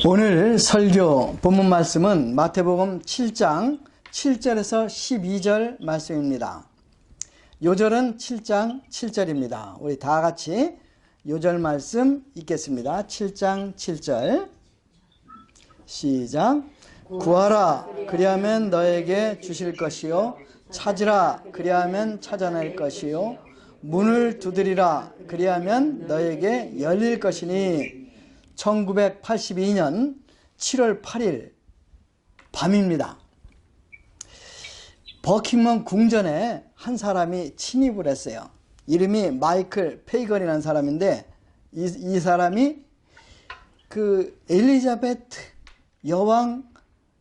오늘 설교 본문 말씀은 마태복음 7장 7절에서 12절 말씀입니다. 요절은 7장 7절입니다. 우리 다 같이 요절 말씀 읽겠습니다. 7장 7절 시작. 구하라 그리하면 너에게 주실 것이요 찾으라 그리하면 찾아낼 것이요 문을 두드리라 그리하면 너에게 열릴 것이니 1982년 7월 8일 밤입니다. 버킹엄 궁전에 한 사람이 침입을 했어요. 이름이 마이클 페이건이라는 사람인데 이 사람이 그 엘리자베트 여왕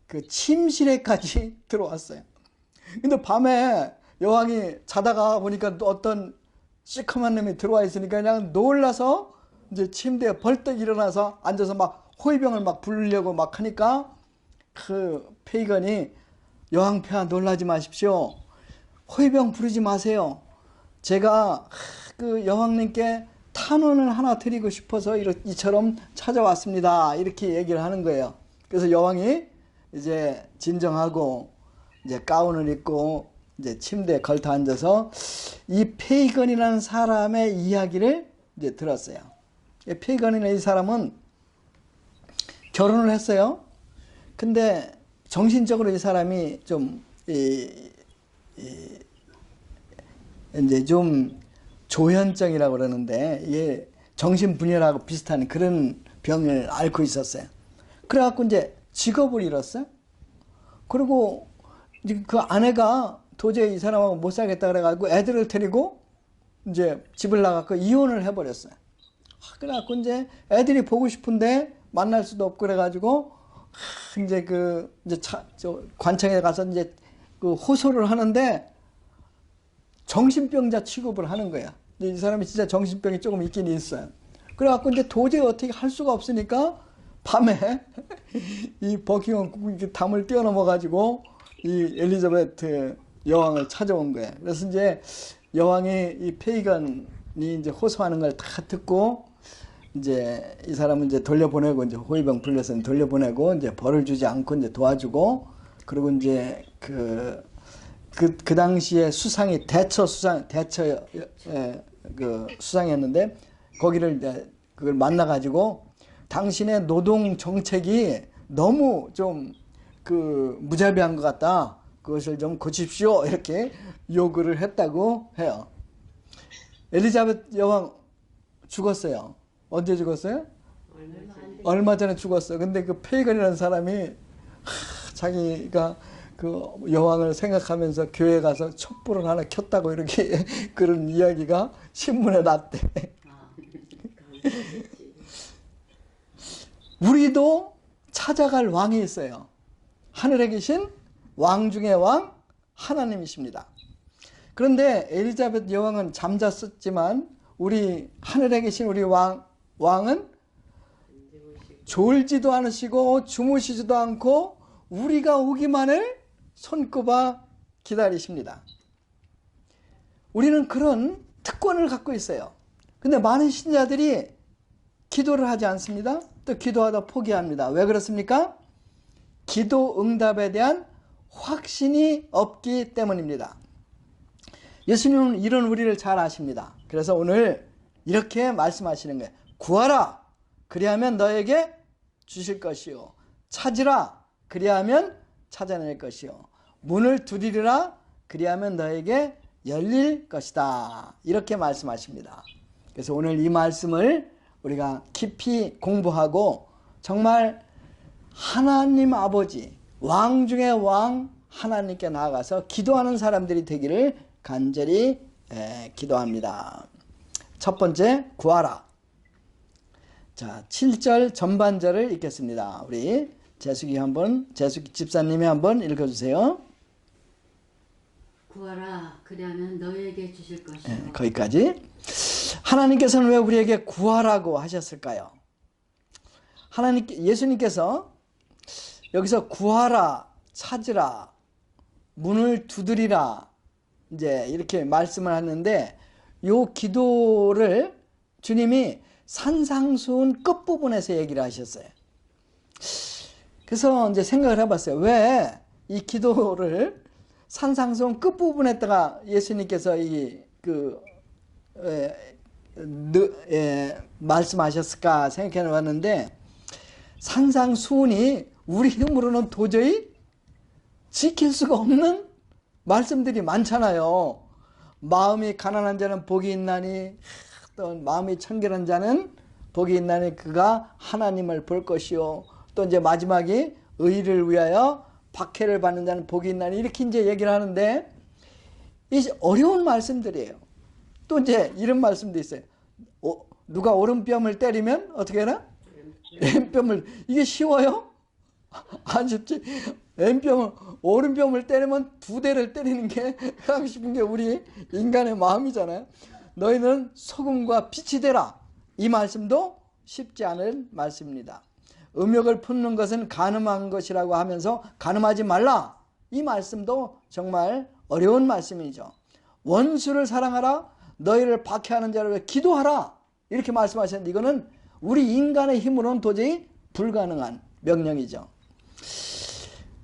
그 침실에까지 들어왔어요. 근데 밤에 여왕이 자다가 보니까 또 어떤 시커먼 놈이 들어와 있으니까 그냥 놀라서 이제 침대에 벌떡 일어나서 앉아서 막 호위병을 막 부르려고 막 하니까 그 페이건이 여왕폐하 놀라지 마십시오. 호위병 부르지 마세요. 제가 그 여왕님께 탄원을 하나 드리고 싶어서 이처럼 찾아왔습니다. 이렇게 얘기를 하는 거예요. 그래서 여왕이 이제 진정하고 이제 가운을 입고 이제 침대에 걸터 앉아서 이 페이건이라는 사람의 이야기를 이제 들었어요. 페이건이라는 이 사람은 결혼을 했어요. 근데 정신적으로 이 사람이 좀 이제 좀 조현증이라고 그러는데 이게 정신분열하고 비슷한 그런 병을 앓고 있었어요. 그래갖고 이제 직업을 잃었어요. 그리고 그 아내가 도저히 이 사람하고 못 살겠다 그래가지고 애들을 데리고 이제 집을 나가고 이혼을 해버렸어요. 그래갖고 이제 애들이 보고 싶은데 만날 수도 없고 그래가지고 이제 저 관청에 가서 이제 그 호소를 하는데 정신병자 취급을 하는 거야. 이 사람이 진짜 정신병이 조금 있긴 있어요. 그래갖고 이제 도저히 어떻게 할 수가 없으니까 밤에 이 버킹엄 담을 뛰어넘어가지고 이 엘리자베트 여왕을 찾아온 거예요. 그래서 이제 여왕이 이 페이건이 이제 호소하는 걸 다 듣고 이제 이 사람은 이제 돌려보내고 이제 호위병 불려서 돌려보내고 이제 벌을 주지 않고 이제 도와주고 그리고 이제 그 당시에 수상이 대처 그 수상이었는데 거기를 이제 그걸 만나가지고 당신의 노동 정책이 너무 좀 그 무자비한 것 같다. 그것을 좀 고칩시오. 이렇게 요구를 했다고 해요. 엘리자베트 여왕 죽었어요. 언제 죽었어요? 얼마 전에 죽었어요. 근데 그 페이건이라는 사람이 자기가 그 여왕을 생각하면서 교회 가서 촛불을 하나 켰다고 이렇게 그런 이야기가 신문에 났대. 우리도 찾아갈 왕이 있어요. 하늘에 계신 왕 중의 왕 하나님이십니다. 그런데 엘리자베트 여왕은 잠잤었지만 우리 하늘에 계신 우리 왕은 졸지도 않으시고 주무시지도 않고 우리가 오기만을 손꼽아 기다리십니다. 우리는 그런 특권을 갖고 있어요. 근데 많은 신자들이 기도를 하지 않습니다. 또 기도하다 포기합니다. 왜 그렇습니까? 기도 응답에 대한 확신이 없기 때문입니다. 예수님은 이런 우리를 잘 아십니다. 그래서 오늘 이렇게 말씀하시는 거예요. 구하라 그리하면 너에게 주실 것이요 찾으라 그리하면 찾아낼 것이요 문을 두드리라 그리하면 너에게 열릴 것이다. 이렇게 말씀하십니다. 그래서 오늘 이 말씀을 우리가 깊이 공부하고 정말 하나님 아버지 왕 중의 왕 하나님께 나아가서 기도하는 사람들이 되기를 간절히 기도합니다. 첫 번째 구하라. 자, 7절 전반절을 읽겠습니다. 우리 재숙이 집사님이 한번 읽어주세요. 구하라 그리하면 너에게 주실 것이요. 거기까지. 하나님께서는 왜 우리에게 구하라고 하셨을까요? 예수님께서 여기서 구하라, 찾으라, 문을 두드리라 이제 이렇게 말씀을 하는데 요 기도를 주님이 산상수훈 끝부분에서 얘기를 하셨어요. 그래서 이제 생각을 해봤어요. 왜 이 기도를 산상수훈 끝부분에다가 예수님께서 말씀하셨을까 생각해 봤는데, 산상수훈이 우리 힘으로는 도저히 지킬 수가 없는 말씀들이 많잖아요. 마음이 가난한 자는 복이 있나니, 또 마음이 청결한 자는 복이 있나니 그가 하나님을 볼 것이요. 또 이제 마지막이 의를 위하여 박해를 받는 자는 복이 있나니, 이렇게 이제 얘기를 하는데, 이 어려운 말씀들이에요. 또 이제 이런 말씀도 있어요. 누가 오른뺨을 때리면 어떻게 하나? 왼뺨을. 이게 쉬워요? 안 쉽지. 오른뺨을 때리면 두 대를 때리는 게 하고 싶은 게 우리 인간의 마음이잖아요. 너희는 소금과 빛이 되라. 이 말씀도 쉽지 않은 말씀입니다. 음욕을 품는 것은 간음한 것이라고 하면서 간음하지 말라. 이 말씀도 정말 어려운 말씀이죠. 원수를 사랑하라. 너희를 박해하는 자를 위해 기도하라. 이렇게 말씀하셨는데, 이거는 우리 인간의 힘으로는 도저히 불가능한 명령이죠.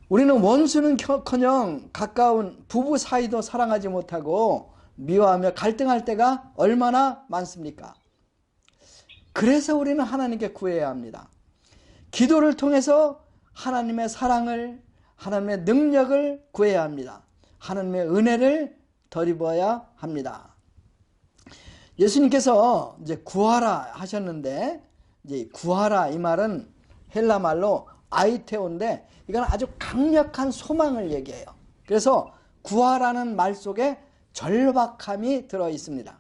우리는 원수는커녕 가까운 부부 사이도 사랑하지 못하고 미워하며 갈등할 때가 얼마나 많습니까? 그래서 우리는 하나님께 구해야 합니다. 기도를 통해서 하나님의 사랑을, 하나님의 능력을 구해야 합니다. 하나님의 은혜를 덧입어야 합니다. 예수님께서 이제 구하라 하셨는데, 이제 구하라 이 말은 헬라 말로 아이테오인데, 이건 아주 강력한 소망을 얘기해요. 그래서 구하라는 말 속에 절박함이 들어 있습니다.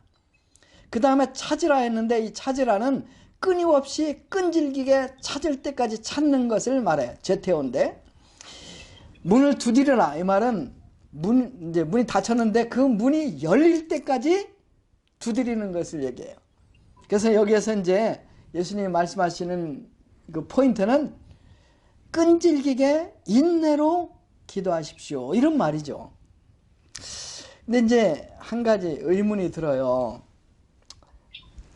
그 다음에 찾으라 했는데, 이 찾으라는 끊임없이 끈질기게 찾을 때까지 찾는 것을 말해. 제테오인데, 문을 두드려라 이 말은 이제 문이 닫혔는데 그 문이 열릴 때까지 두드리는 것을 얘기해요. 그래서 여기에서 이제 예수님이 말씀하시는 그 포인트는 끈질기게 인내로 기도하십시오, 이런 말이죠. 근데 이제 한 가지 의문이 들어요.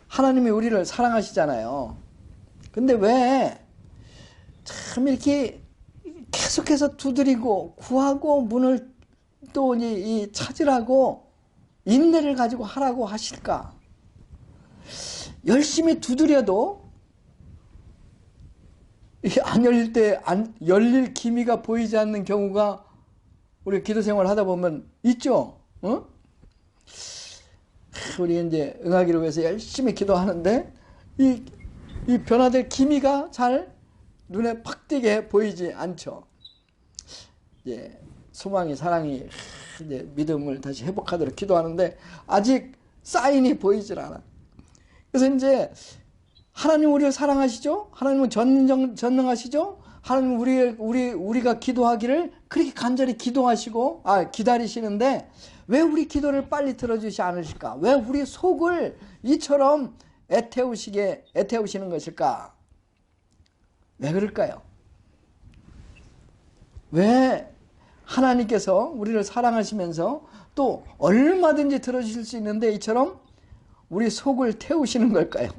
하나님이 우리를 사랑하시잖아요. 근데 왜 참 이렇게 계속해서 두드리고 구하고 문을 또 이 찾으라고 인내를 가지고 하라고 하실까? 열심히 두드려도 안 열릴 때 안 열릴 기미가 보이지 않는 경우가 우리 기도 생활 하다 보면 있죠. 어? 우리 이제 응하기를 위해서 열심히 기도하는데 이 변화될 기미가 잘 눈에 팍 띄게 보이지 않죠. 이제 소망이, 사랑이, 이제 믿음을 다시 회복하도록 기도하는데 아직 사인이 보이질 않아. 그래서 이제 하나님 우리를 사랑하시죠? 하나님은 전능하시죠? 하나님은 우리가 기도하기를 그렇게 간절히 기다리시는데 왜 우리 기도를 빨리 들어주시 않으실까? 왜 우리 속을 이처럼 애태우시는 것일까? 왜 그럴까요? 왜 하나님께서 우리를 사랑하시면서 또 얼마든지 들어주실 수 있는데 이처럼 우리 속을 태우시는 걸까요?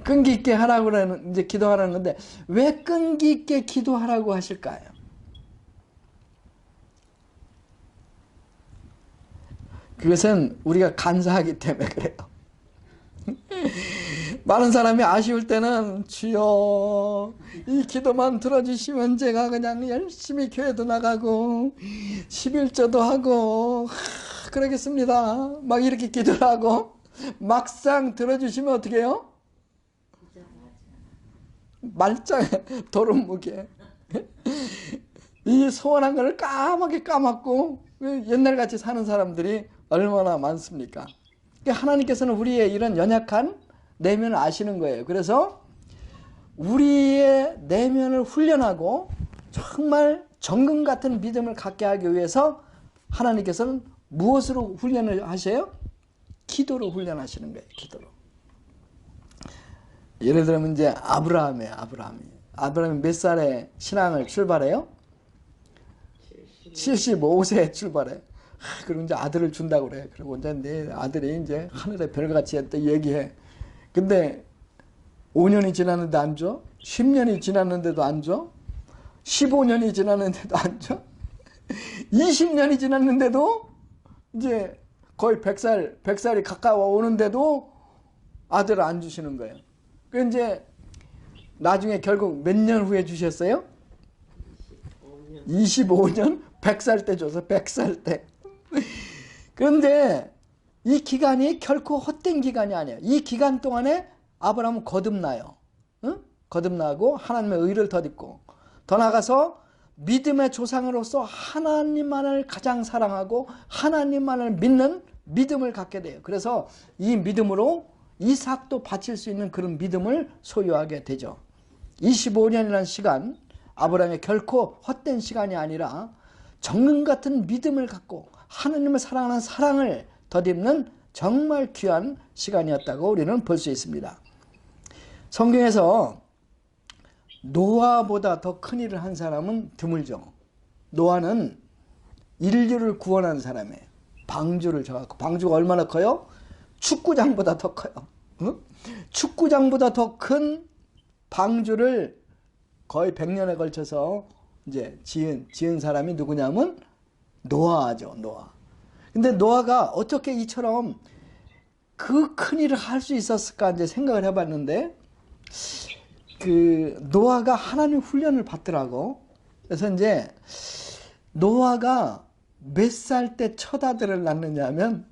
끈기 있게 하라고 이제 기도하라는 건데 왜 끈기 있게 기도하라고 하실까요? 그것은 우리가 간사하기 때문에 그래요. 많은 사람이 아쉬울 때는 주여 이 기도만 들어주시면 제가 그냥 열심히 교회도 나가고 11조도 하고 그러겠습니다. 막 이렇게 기도를 하고 막상 들어주시면 어떻게 해요? 말짱해. 도루묵에 이 소원한 걸 까맣게 까맣고 옛날같이 사는 사람들이 얼마나 많습니까? 하나님께서는 우리의 이런 연약한 내면을 아시는 거예요. 그래서 우리의 내면을 훈련하고 정말 정금 같은 믿음을 갖게 하기 위해서 하나님께서는 무엇으로 훈련을 하셔요? 기도로 훈련하시는 거예요. 기도로. 예를 들면 이제 아브라함이 몇 살에 신앙을 출발해요? 75세에 출발해. 그리고 이제 아들을 준다고 그래. 그리고 이제 내 아들이 이제 하늘의 별같이 했다 얘기해. 근데 5년이 지났는데 안 줘? 10년이 지났는데도 안 줘? 15년이 지났는데도 안 줘? 20년이 지났는데도 이제 거의 100살이 가까워 오는데도 아들을 안 주시는 거예요. 그 이제 나중에 결국 몇 년 후에 주셨어요? 25년? 100살 때 줘서 100살 때. 그런데 이 기간이 결코 헛된 기간이 아니에요. 이 기간 동안에 아브라함은 거듭나요. 응? 거듭나고 하나님의 의를 덧입고 더 나아가서 믿음의 조상으로서 하나님만을 가장 사랑하고 하나님만을 믿는 믿음을 갖게 돼요. 그래서 이 믿음으로 이삭도 바칠 수 있는 그런 믿음을 소유하게 되죠. 25년이라는 시간, 아브라함의 결코 헛된 시간이 아니라 정금 같은 믿음을 갖고 하나님을 사랑하는 사랑을 덧입는 정말 귀한 시간이었다고 우리는 볼 수 있습니다. 성경에서 노아보다 더 큰 일을 한 사람은 드물죠. 노아는 인류를 구원한 사람이에요. 방주를 져갖고, 방주가 얼마나 커요? 축구장보다 더 커요. 응? 축구장보다 더 큰 방주를 거의 100년에 걸쳐서 이제 지은 사람이 누구냐면 노아죠, 노아. 근데 노아가 어떻게 이처럼 그 큰 일을 할 수 있었을까 이제 생각을 해봤는데, 그 노아가 하나님 훈련을 받더라고. 그래서 이제 노아가 몇 살 때 첫 아들을 낳느냐면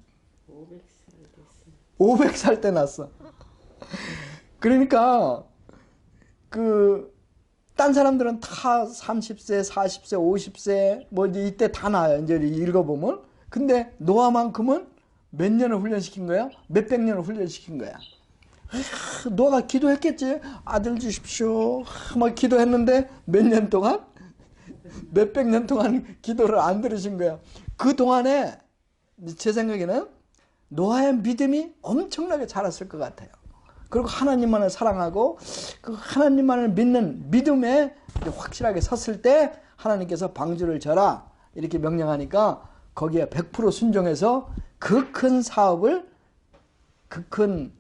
500살 때 낳았어. 그러니까 딴 사람들은 다 30세, 40세, 50세 뭐 이때 다 나와요. 이제 읽어보면. 근데 노아만큼은 몇 년을 훈련시킨 거야? 몇백 년을 훈련시킨 거야. 노아가 기도했겠지. 아들 주십시오. 막 기도했는데 몇 년 동안? 몇백 년 동안 기도를 안 들으신 거야. 그 동안에 제 생각에는 노아의 믿음이 엄청나게 자랐을 것 같아요. 그리고 하나님만을 사랑하고 그 하나님만을 믿는 믿음에 확실하게 섰을 때 하나님께서 방주를 져라 이렇게 명령하니까 거기에 100% 순종해서 그 큰 사업을, 그 큰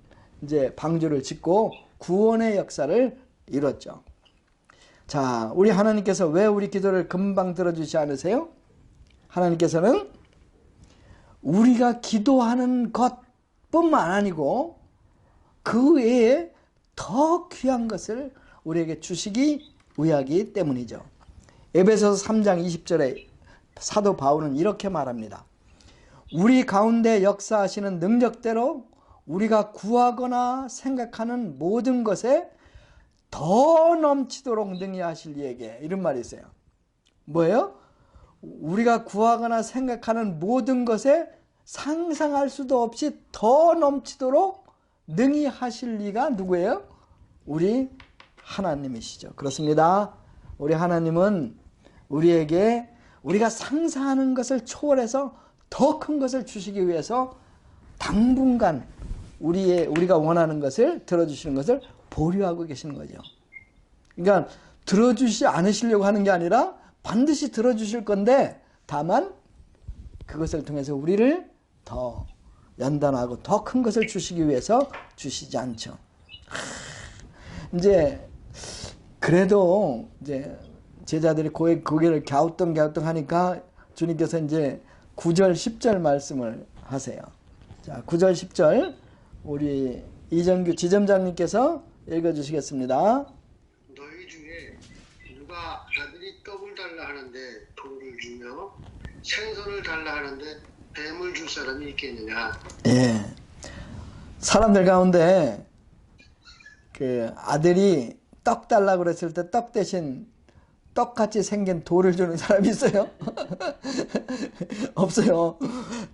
이제 방주를 짓고 구원의 역사를 이뤘죠. 자, 우리 하나님께서 왜 우리 기도를 금방 들어주지 않으세요? 하나님께서는 우리가 기도하는 것뿐만 아니고 그 외에 더 귀한 것을 우리에게 주시기 위하기 때문이죠. 에베소서 3장 20절에 사도 바울은 이렇게 말합니다. 우리 가운데 역사하시는 능력대로 우리가 구하거나 생각하는 모든 것에 더 넘치도록 능히 하실 이에게, 이런 말이 있어요. 뭐예요? 우리가 구하거나 생각하는 모든 것에 상상할 수도 없이 더 넘치도록 능히 하실 이가 누구예요? 우리 하나님이시죠. 그렇습니다. 우리 하나님은 우리에게 우리가 상상하는 것을 초월해서 더 큰 것을 주시기 위해서 당분간 우리가 원하는 것을 들어주시는 것을 보류하고 계시는 거죠. 그러니까 들어주시지 않으시려고 하는 게 아니라 반드시 들어주실 건데 다만 그것을 통해서 우리를 더 연단하고 더 큰 것을 주시기 위해서 주시지 않죠. 이제 그래도 이제 제자들이 고개를 갸우뚱 하니까 주님께서 이제 9절 10절 말씀을 하세요. 자, 9절 10절 우리 이정규 지점장님께서 읽어주시겠습니다. 너희 중에 누가 아들이 떡을 달라 하는데 돌을 주며 생선을 달라 하는데 뱀을 줄 사람이 있겠느냐? 예. 사람들 가운데 그 아들이 떡 달라고 그랬을 때 떡 대신 떡같이 생긴 돌을 주는 사람이 있어요? 없어요.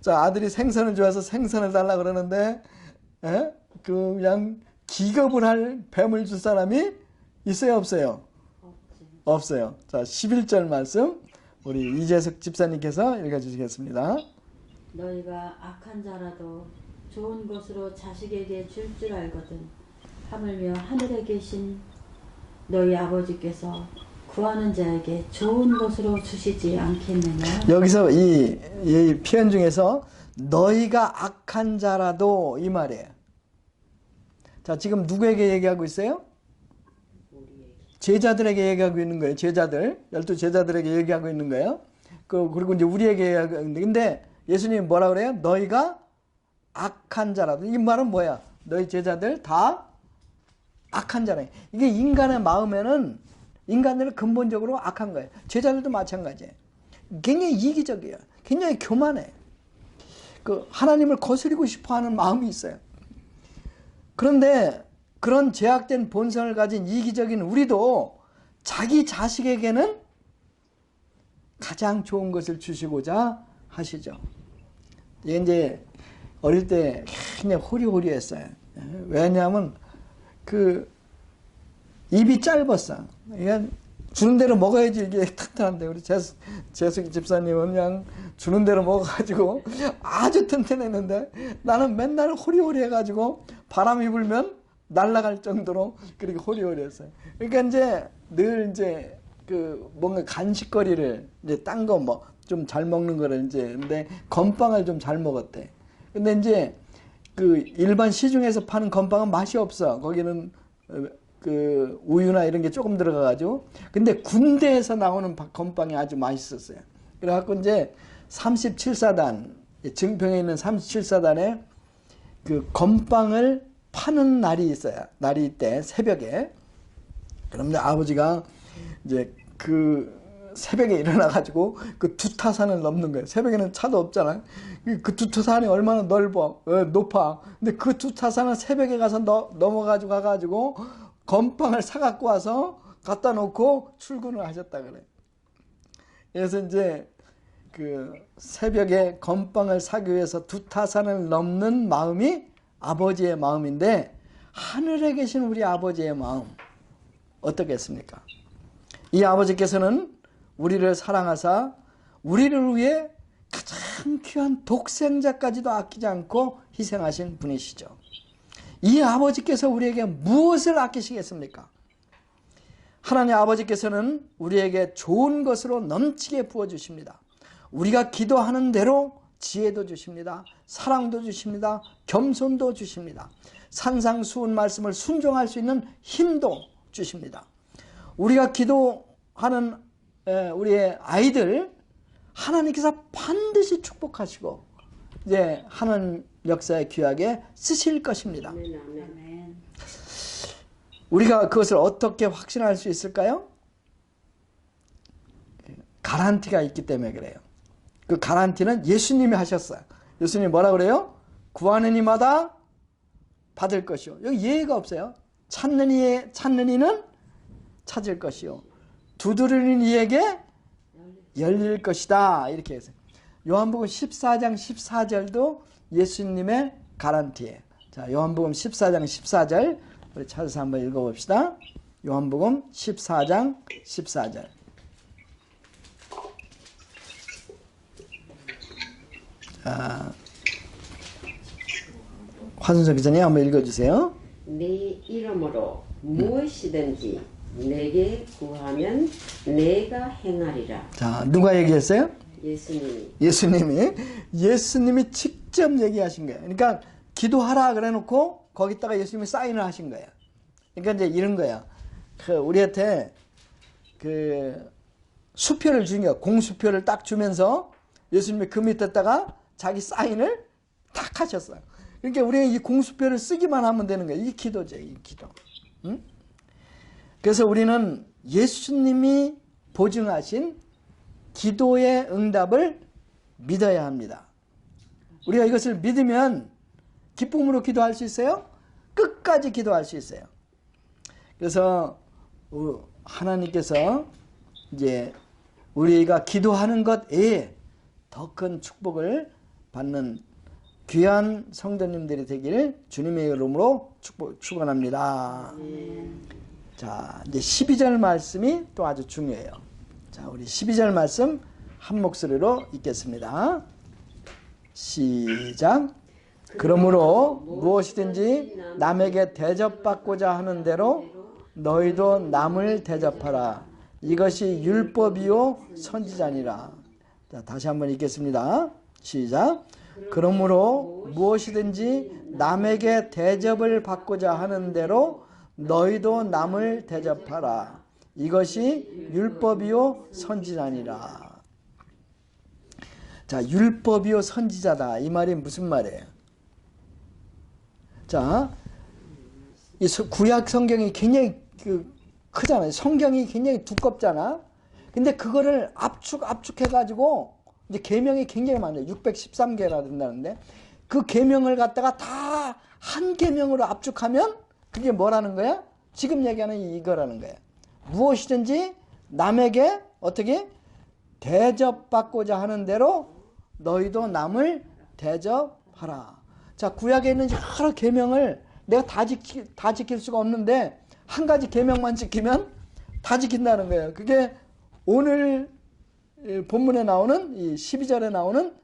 자, 아들이 생선을 좋아해서 생선을 달라고 그러는데 그냥 기겁을 할 뱀을 줄 사람이 있어요, 없어요? 없어요. 자, 11절 말씀 우리 이재석 집사님께서 읽어주시겠습니다. 너희가 악한 자라도 좋은 것으로 자식에게 줄 줄 알거든. 하물며 하늘에 계신 너희 아버지께서 구하는 자에게 좋은 것으로 주시지 않겠느냐. 여기서 이 표현 중에서 너희가 악한 자라도 이 말이에요. 자, 지금 누구에게 얘기하고 있어요? 제자들에게 얘기하고 있는 거예요. 제자들. 12제자들에게 얘기하고 있는 거예요. 그리고 이제 우리에게 얘기하고 있는데, 근데 예수님이 뭐라 그래요? 너희가 악한 자라도. 이 말은 뭐야? 너희 제자들 다 악한 자라. 이게 인간의 마음에는, 인간들은 근본적으로 악한 거예요. 제자들도 마찬가지예요. 굉장히 이기적이에요. 굉장히 교만해. 하나님을 거스리고 싶어 하는 마음이 있어요. 그런데 그런 죄악된 본성을 가진 이기적인 우리도 자기 자식에게는 가장 좋은 것을 주시고자 하시죠. 이제 어릴 때 그냥 호리호리했어요. 왜냐하면 입이 짧았어. 그냥 주는 대로 먹어야지 이게 튼튼한데, 우리 재숙 집사님은 그냥 주는 대로 먹어가지고 아주 튼튼했는데, 나는 맨날 호리호리해가지고 바람이 불면 날아갈 정도로 그렇게 호리호리했어요. 그러니까 이제 늘 이제 뭔가 간식거리를 이제 딴 거 뭐 좀 잘 먹는 거를 이제, 근데 건빵을 좀 잘 먹었대. 근데 이제 일반 시중에서 파는 건빵은 맛이 없어. 거기는 우유나 이런 게 조금 들어가가지고. 근데 군대에서 나오는 건빵이 아주 맛있었어요. 그래갖고 이제 37사단, 증평에 있는 37사단에 건빵을 파는 날이 있어요. 날이 있대, 새벽에. 그러면 아버지가 이제 새벽에 일어나가지고 두타산을 넘는 거예요. 새벽에는 차도 없잖아요. 두타산이 얼마나 높아. 근데 두타산을 새벽에 가서 넘어가지고 가가지고 건빵을 사갖고 와서 갖다 놓고 출근을 하셨다 그래. 그래서 이제 새벽에 건빵을 사기 위해서 두타산을 넘는 마음이 아버지의 마음인데, 하늘에 계신 우리 아버지의 마음 어떻겠습니까? 이 아버지께서는 우리를 사랑하사 우리를 위해 가장 귀한 독생자까지도 아끼지 않고 희생하신 분이시죠. 이 아버지께서 우리에게 무엇을 아끼시겠습니까? 하나님 아버지께서는 우리에게 좋은 것으로 넘치게 부어주십니다. 우리가 기도하는 대로 지혜도 주십니다. 사랑도 주십니다. 겸손도 주십니다. 산상수훈 말씀을 순종할 수 있는 힘도 주십니다. 우리가 기도하는 우리의 아이들, 하나님께서 반드시 축복하시고 이제 하는 역사에 귀하게 쓰실 것입니다. 아멘. 우리가 그것을 어떻게 확신할 수 있을까요? 가란티가 있기 때문에 그래요. 그 가란티는 예수님이 하셨어요. 예수님이 뭐라 그래요? 구하는 이마다 받을 것이요. 여기 예의가 없어요. 찾는 이는 찾을 것이요. 두드리는 이에게 열릴 것이다. 이렇게 했어요. 요한복음 14장 14절도 예수님의 가란티예요. 자, 요한복음 14장 14절 우리 찾아서 한번 읽어봅시다. 요한복음 14장 14절. 자, 화순석 기자님 한번 읽어주세요. 네 이름으로 무엇이든지 내게 구하면 내가 행하리라. 자, 누가 얘기했어요? 예수님이. 예수님이 직접 얘기하신 거예요. 그러니까 기도하라 그래놓고 거기다가 예수님이 사인을 하신 거예요. 그러니까 이제 이런 거야. 우리한테 수표를 주는 거야. 공수표를 딱 주면서 예수님이 그 밑에다가 자기 사인을 딱 하셨어요. 그러니까 우리가 이 공수표를 쓰기만 하면 되는 거예요. 이 기도죠, 이 기도. 응? 그래서 우리는 예수님이 보증하신 기도의 응답을 믿어야 합니다. 우리가 이것을 믿으면 기쁨으로 기도할 수 있어요. 끝까지 기도할 수 있어요. 그래서 하나님께서 이제 우리가 기도하는 것 외에 더 큰 축복을 받는 귀한 성도님들이 되기를 주님의 이름으로 축원합니다. 자, 이제 12절 말씀이 또 아주 중요해요. 자, 우리 12절 말씀 한 목소리로 읽겠습니다. 시작. 그러므로 무엇이든지 남에게 대접받고자 하는 대로 너희도 남을 대접하라. 이것이 율법이요 선지자니라. 자, 다시 한번 읽겠습니다. 시작. 그러므로 무엇이든지 남에게 대접을 받고자 하는 대로 너희도 남을 대접하라. 이것이 율법이요 선지자니라. 자, 율법이요 선지자다. 이 말이 무슨 말이에요? 자, 이 구약 성경이 굉장히 크잖아요. 성경이 굉장히 두껍잖아. 근데 그거를 압축해가지고 이제 계명이 굉장히 많아요. 613개라 된다는데 그 계명을 갖다가 다 한 계명으로 압축하면 그게 뭐라는 거야? 지금 얘기하는 이거라는 거야. 무엇이든지 남에게 어떻게 대접받고자 하는 대로 너희도 남을 대접하라. 자, 구약에 있는 여러 계명을 내가 다 지킬 수가 없는데 한 가지 계명만 지키면 다 지킨다는 거예요. 그게 오늘 본문에 나오는 이 12절에 나오는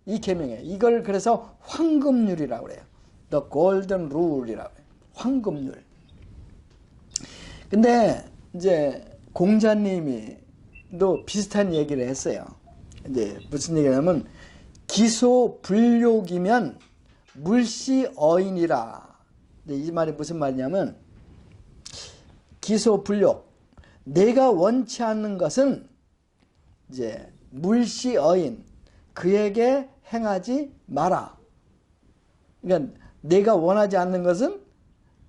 이 계명이에요. 이걸 그래서 황금률이라고 그래요. The Golden Rule이라고 해요. 황금률. 근데 이제 공자님이 또 비슷한 얘기를 했어요. 이제 무슨 얘기냐면 기소불욕이면 물시어인이라. 이 말이 무슨 말이냐면 기소불욕. 내가 원치 않는 것은 이제 물시어인. 그에게 행하지 마라. 그러니까 내가 원하지 않는 것은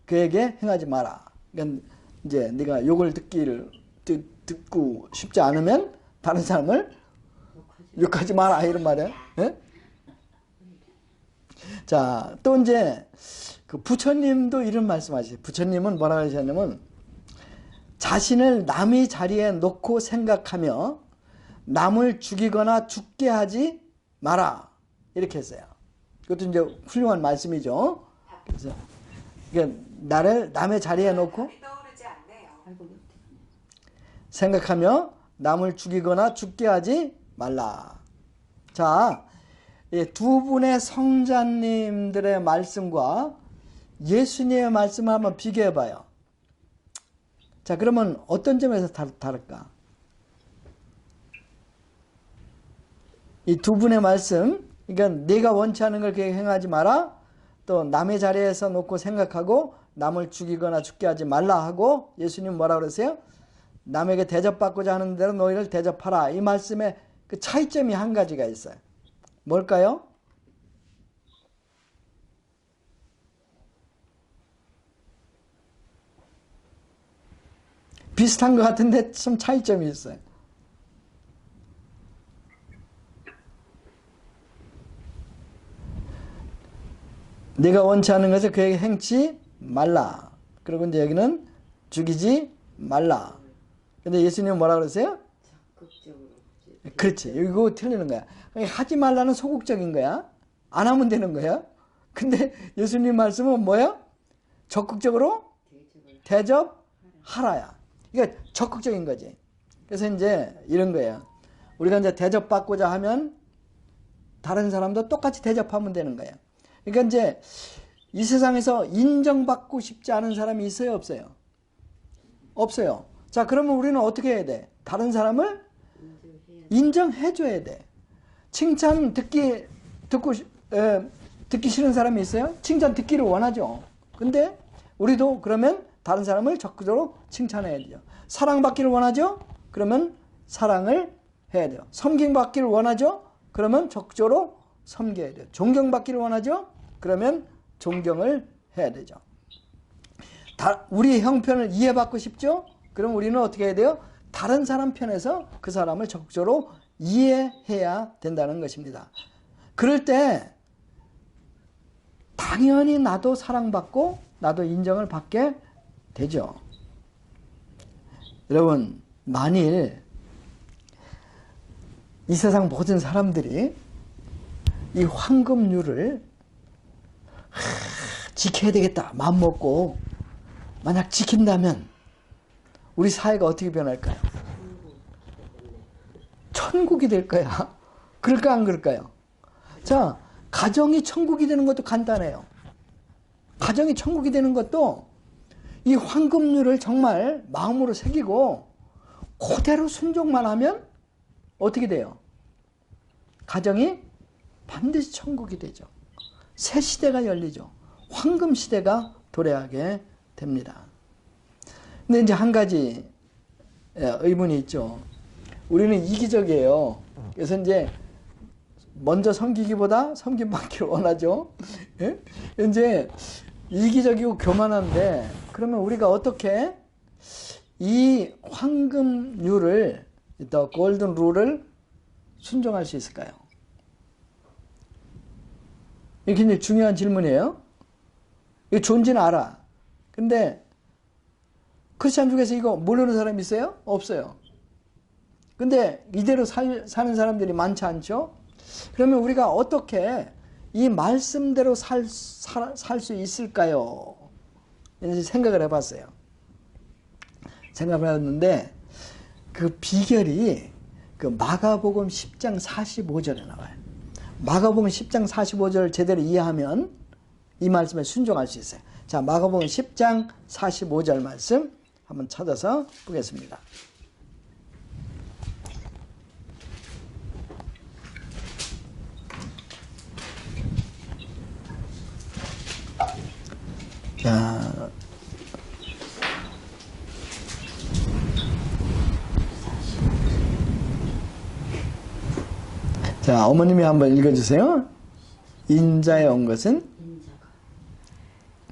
그에게 행하지 마라. 그러니까 이제 네가 욕을 듣고 싶지 않으면 다른 사람을 욕하지 마라 이런 말이에요. 예? 자, 또 이제 그 부처님도 이런 말씀하시죠. 부처님은 뭐라고 하셨냐면 자신을 남의 자리에 놓고 생각하며 남을 죽이거나 죽게 하지 마라 이렇게 했어요. 그것도 이제 훌륭한 말씀이죠. 그래서 그러니까 나를 남의 자리에 놓고 생각하며 남을 죽이거나 죽게 하지 말라. 자, 두 분의 성자님들의 말씀과 예수님의 말씀을 한번 비교해 봐요. 자, 그러면 어떤 점에서 다를까? 이 두 분의 말씀, 그러니까 내가 원치 않은 걸 그렇게 행하지 마라. 또 남의 자리에서 놓고 생각하고 남을 죽이거나 죽게 하지 말라 하고 예수님 뭐라 그러세요? 남에게 대접받고자 하는 대로 너희를 대접하라. 이 말씀에 그 차이점이 한 가지가 있어요. 뭘까요? 비슷한 것 같은데 좀 차이점이 있어요. 내가 원치 않는 것을 그에게 행치 말라. 그리고 이제 여기는 죽이지 말라. 근데 예수님은 뭐라 그러세요? 적극적으로. 그렇지. 이거 틀리는 거야. 하지 말라는 소극적인 거야. 안 하면 되는 거야. 근데 예수님 말씀은 뭐야? 적극적으로 대접하라야. 이게 적극적인 거지. 그래서 이제 이런 거예요. 우리가 이제 대접받고자 하면 다른 사람도 똑같이 대접하면 되는 거예요. 그러니까 이제 이 세상에서 인정받고 싶지 않은 사람이 있어요, 없어요? 없어요. 자, 그러면 우리는 어떻게 해야 돼? 다른 사람을 인정해줘야 돼. 칭찬 듣기 싫은 사람이 있어요? 칭찬 듣기를 원하죠. 근데 우리도 그러면 다른 사람을 적극적으로 칭찬해야 돼요. 사랑받기를 원하죠? 그러면 사랑을 해야 돼요. 섬김받기를 원하죠? 그러면 적극적으로 섬겨야 돼요. 존경받기를 원하죠? 그러면 존경을 해야 되죠. 우리 형편을 이해받고 싶죠? 그럼 우리는 어떻게 해야 돼요? 다른 사람 편에서 그 사람을 적극적으로 이해해야 된다는 것입니다. 그럴 때 당연히 나도 사랑받고 나도 인정을 받게 되죠. 여러분, 만일 이 세상 모든 사람들이 이 황금률을 지켜야 되겠다 마음 먹고 만약 지킨다면 우리 사회가 어떻게 변할까요? 천국이 될 거야. 그럴까 안 그럴까요? 자, 가정이 천국이 되는 것도 간단해요. 가정이 천국이 되는 것도 이 황금률을 정말 마음으로 새기고 그대로 순종만 하면 어떻게 돼요? 가정이 반드시 천국이 되죠. 새 시대가 열리죠. 황금 시대가 도래하게 됩니다. 근데 이제 한 가지 의문이 있죠. 우리는 이기적이에요. 그래서 이제 먼저 섬기기보다 섬김받기를 원하죠. 예? 이제 이기적이고 교만한데, 그러면 우리가 어떻게 이 황금률을, 더 골든 룰을 순종할 수 있을까요? 이게 굉장히 중요한 질문이에요. 이 존재는 알아. 근데 크리스찬 중에서 이거 모르는 사람 있어요? 없어요. 근데 이대로 사는 사람들이 많지 않죠? 그러면 우리가 어떻게 이 말씀대로 살 수 있을까요? 이제 생각을 해봤어요. 생각을 해봤는데 그 비결이 그 마가복음 10장 45절에 나와요. 마가복음 10장 45절을 제대로 이해하면 이 말씀에 순종할 수 있어요. 자, 마가복음 10장 45절 말씀 한번 찾아서 보겠습니다. 자, 어머님이 한번 읽어주세요. 인자에 온 것은?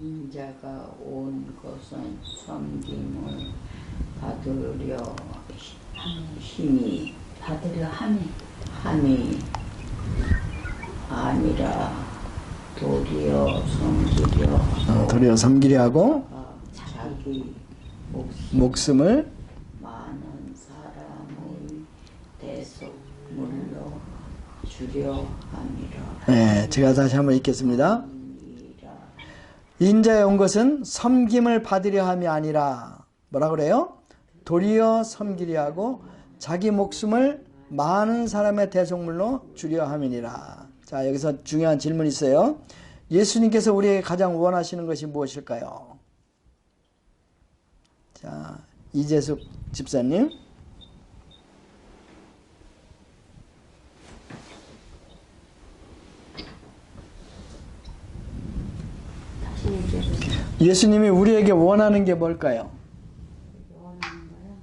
인자가 온 것은 섬김을 받으려 힘이 받으려 함이 아니라 도리어 섬기려 도리어 섬기려 하고 자기 목숨을 많은 사람의 대속물로 주려 함이라. 네, 제가 다시 한번 읽겠습니다. 인자에 온 것은 섬김을 받으려 함이 아니라 뭐라 그래요? 도리어 섬기려 하고 자기 목숨을 많은 사람의 대속물로 주려 함이니라. 자, 여기서 중요한 질문이 있어요. 예수님께서 우리에게 가장 원하시는 것이 무엇일까요? 자, 이재숙 집사님. 다시 얘기해보세요. 예수님이 우리에게 원하는 게 뭘까요? 원하는 거요?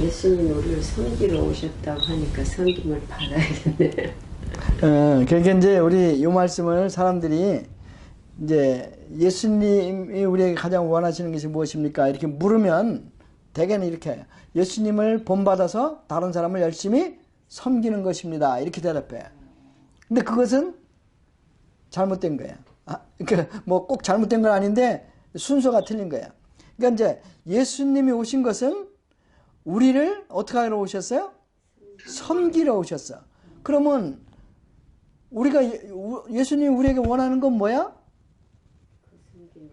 예수님이 우리를 섬기러 오셨다고 하니까 섬김을 받아야겠네. 그러니까 이제 우리 이 말씀을 사람들이 이제 예수님이 우리에게 가장 원하시는 것이 무엇입니까? 이렇게 물으면 대개는 이렇게 예수님을 본받아서 다른 사람을 열심히 섬기는 것입니다. 이렇게 대답해. 근데 그것은 잘못된 거야. 그러니까 뭐 꼭 잘못된 건 아닌데 순서가 틀린 거야. 그러니까 이제 예수님이 오신 것은 우리를 어떻게 하러 오셨어요? 섬기러 오셨어. 그러면 우리가 예수님이 우리에게 원하는 건 뭐야?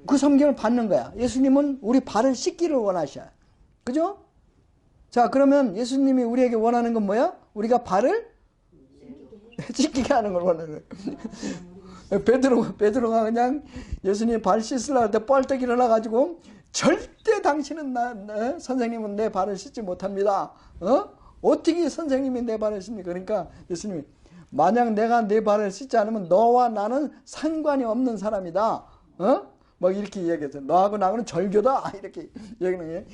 그 섬김을 받는 거야. 예수님은 우리 발을 씻기를 원하셔. 그죠? 자, 그러면 예수님이 우리에게 원하는 건 뭐야? 우리가 발을 씻기게 하는 걸 원하는 거야. 베드로가 그냥 예수님 발 씻으려고 할 때 뻘떡 일어나가지고 절대 당신은 선생님은 내 발을 씻지 못합니다. 어떻게 선생님이 내 발을 씻습니까? 그러니까 예수님이 만약 내가 내 발을 씻지 않으면 너와 나는 상관이 없는 사람이다. 막 이렇게 이야기했어요. 너하고 나하고는 절교다. 이렇게 얘기는.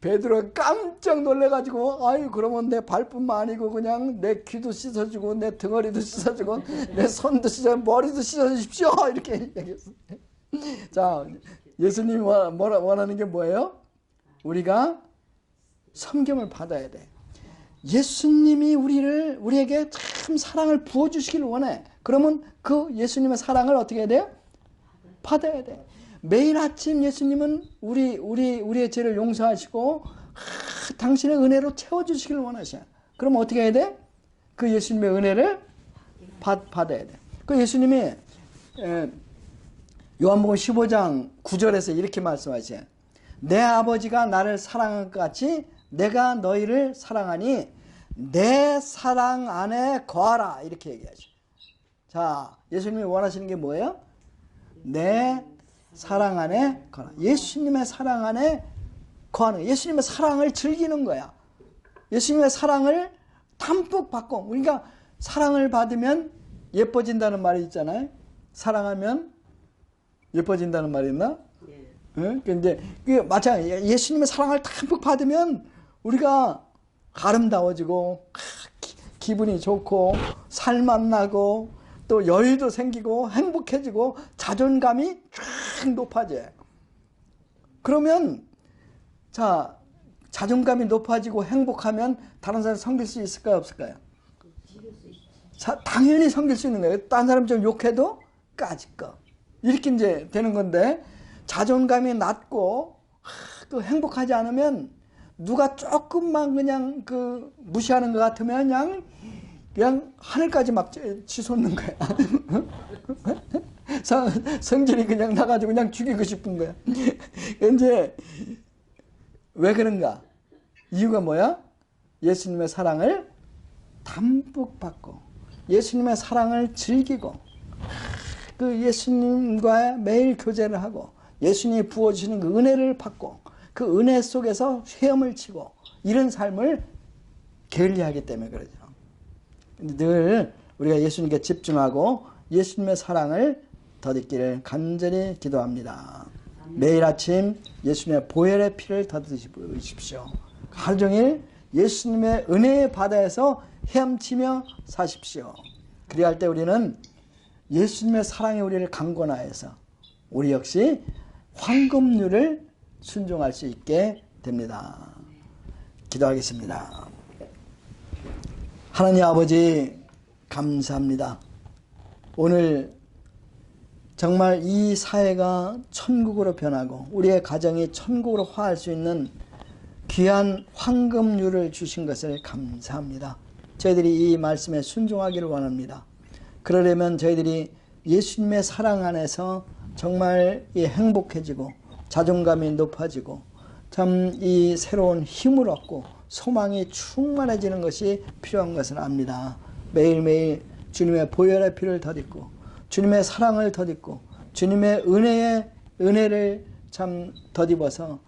베드로가 깜짝 놀래가지고, 아유, 그러면 내 발뿐만 아니고 그냥 내 귀도 씻어주고, 내 등허리도 씻어주고, 내 손도 씻어주고, 머리도 씻어주십시오. 이렇게 얘기했어요. 자, 예수님이 원하는 게 뭐예요? 우리가 섬김을 받아야 돼. 예수님이 우리에게 참 사랑을 부어주시길 원해. 그러면 그 예수님의 사랑을 어떻게 해야 돼요? 받아야 돼. 매일 아침 예수님은 우리의 죄를 용서하시고 당신의 은혜로 채워주시길 원하셔. 그럼 어떻게 해야 돼? 그 예수님의 은혜를 받아야 돼. 그 예수님이 요한복음 15장 9절에서 이렇게 말씀하셔요. 내 아버지가 나를 사랑한 것 같이 내가 너희를 사랑하니 내 사랑 안에 거하라. 이렇게 얘기하죠. 자, 예수님이 원하시는 게 뭐예요? 내 사랑 안에 거하라. 예수님의 사랑 안에 거하는 거야. 예수님의 사랑을 즐기는 거야. 예수님의 사랑을 담뿍 받고, 우리가 사랑을 받으면 예뻐진다는 말이 있잖아요. 사랑하면 예뻐진다는 말이 있나? 예. 응? 근데 그게 마찬가지야. 예수님의 사랑을 담뿍 받으면 우리가 아름다워지고 기분이 좋고 살맛 나고 또 여유도 생기고 행복해지고 자존감이 쫙 높아져요. 그러면 자, 자존감이 높아지고 행복하면 다른 사람 섬길 수 있을까요, 없을까요? 당연히 섬길 수 있는 거예요. 딴 사람 좀 욕해도 까짓거. 이렇게 이제 되는 건데, 자존감이 낮고 또 행복하지 않으면 누가 조금만 그냥 무시하는 것 같으면 그냥 하늘까지 막 치솟는 거야. 성질이 그냥 나가지고 그냥 죽이고 싶은 거야. 이제 왜 그런가? 이유가 뭐야? 예수님의 사랑을 담뿍 받고 예수님의 사랑을 즐기고 예수님과 매일 교제를 하고 예수님이 부어주시는 그 은혜를 받고 그 은혜 속에서 헤엄을 치고 이런 삶을 게을리하기 때문에 그러죠. 늘 우리가 예수님께 집중하고 예수님의 사랑을 덧입기를 간절히 기도합니다. 매일 아침 예수님의 보혈의 피를 덧입으십시오. 하루 종일 예수님의 은혜의 바다에서 헤엄치며 사십시오. 그리할 때 우리는 예수님의 사랑이 우리를 강권하여서 우리 역시 황금률을 순종할 수 있게 됩니다. 기도하겠습니다. 하나님 아버지 감사합니다. 오늘 정말 이 사회가 천국으로 변하고 우리의 가정이 천국으로 화할 수 있는 귀한 황금률을 주신 것을 감사합니다. 저희들이 이 말씀에 순종하기를 원합니다. 그러려면 저희들이 예수님의 사랑 안에서 정말 행복해지고 자존감이 높아지고 참 이 새로운 힘을 얻고 소망이 충만해지는 것이 필요한 것을 압니다. 매일매일 주님의 보혈의 피를 덧입고 주님의 사랑을 덧입고 주님의 은혜를 참 덧입어서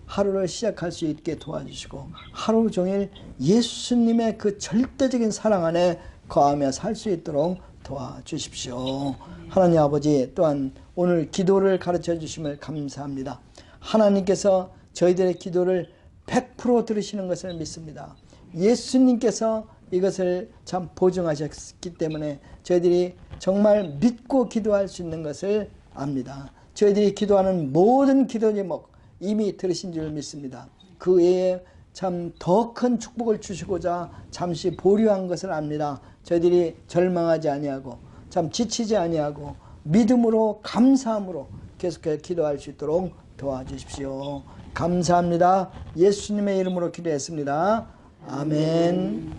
하루를 시작할 수 있게 도와주시고 하루 종일 예수님의 그 절대적인 사랑 안에 거하며 살 수 있도록 도와주십시오. 하나님 아버지 또한 오늘 기도를 가르쳐 주심을 감사합니다. 하나님께서 저희들의 기도를 100% 들으시는 것을 믿습니다. 예수님께서 이것을 참 보증하셨기 때문에 저희들이 정말 믿고 기도할 수 있는 것을 압니다. 저희들이 기도하는 모든 기도 제목 이미 들으신 줄 믿습니다. 그 외에 참 더 큰 축복을 주시고자 잠시 보류한 것을 압니다. 저희들이 절망하지 아니하고 참 지치지 아니하고 믿음으로 감사함으로 계속해서 기도할 수 있도록 도와주십시오. 감사합니다. 예수님의 이름으로 기도했습니다. 아멘.